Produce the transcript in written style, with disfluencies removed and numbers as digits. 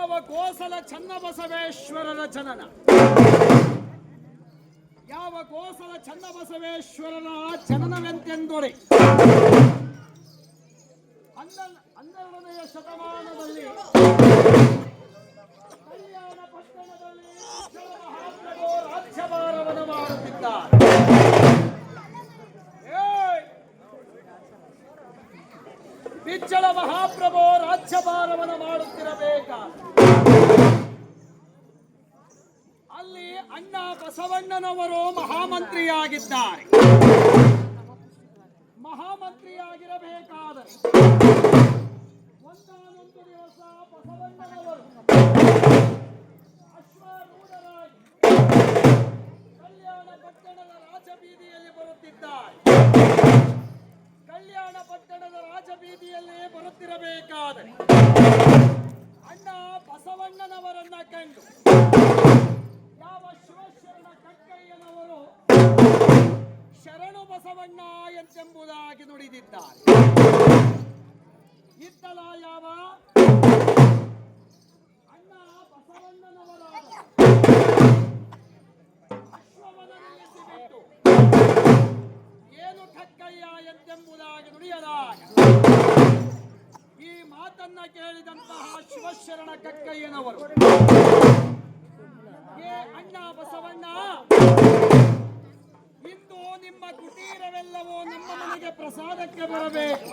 ಯಾವ ಗೋಸಲ ಚನ್ನಬಸವೇಶ್ವರರ ಜನನ, ಯಾವ ಗೋಸಲ ಚನ್ನಬಸವೇಶ್ವರರ ಜನನವೆಂತೆಂದರೆ 12ನೆಯ ಶತಮಾನದಲ್ಲಿ ಕಲ್ಯಾಣ ಪಟ್ಟಣದಲ್ಲಿ ಮಹಾಪ್ರಭು ರಾಜ್ಯಭಾರವನ್ನು ಮಾಡುತ್ತಿದ್ದಾರೆ. ಬಿಚ್ಚಳ ಮಹಾಪ್ರಭು ರಾಜ್ಯಭಾರವನ್ನು ಮಾಡುತ್ತಿರಬೇಕಾದ ಅಲ್ಲಿ ಅಣ್ಣ ಬಸವಣ್ಣನವರು ಮಹಾಮಂತ್ರಿಯಾಗಿದ್ದಾರೆ. ಮಹಾಮಂತ್ರಿಯಾಗಿರಬೇಕಾದರೆ ಒಂದಾನೊಂದು ದಿವಸ ಬಸವಣ್ಣನವರು ಅಶ್ವಾರೂಢರಾಗಿ ಕಲ್ಯಾಣ ಪಟ್ಟಣದ ರಾಜಬೀದಿಯಲ್ಲಿ ಬರುತ್ತಿದ್ದಾರೆ. ಕಲ್ಯಾಣ ಪಟ್ಟಣದ ರಾಜಬೀದಿಯಲ್ಲಿ ಬರುತ್ತಿರಬೇಕಾದರೆ ಅಣ್ಣ ಬಸವಣ್ಣನವರನ್ನ ಕಂಡು ಯಾವ ಶಿವಶರಣ ಕಕ್ಕಯ್ಯನವರು ಶರಣು ಬಸವಣ್ಣ ಎಂತೆಂಬುದಾಗಿ ನುಡಿದಿದ್ದಾರೆ. ಇತ್ತಲ ಯಾವ ಅಣ್ಣ ಬಸವಣ್ಣನವರಾದ ಅಶ್ವವನ್ನು ನಿಲ್ಲಿಸಿಬಿಟ್ಟು ಏನು ಕಕ್ಕಯ್ಯ ಎಂತೆಂಬುದಾಗಿ ನುಡಿಯದಾಗ ಈ ಮಾತನ್ನ ಕೇಳಿದಂತಹ ಶಿವಶರಣ ಕಕ್ಕಯ್ಯನವರು, ಏ ಅಣ್ಣ ಬಸವಣ್ಣ, ಇಂದು ನಿಮ್ಮ ಕುಟೀರವೆಲ್ಲವೂ ನಮ್ಮ ಮನೆಗೆ ಪ್ರಸಾದಕ್ಕೆ ಬರಬೇಕು.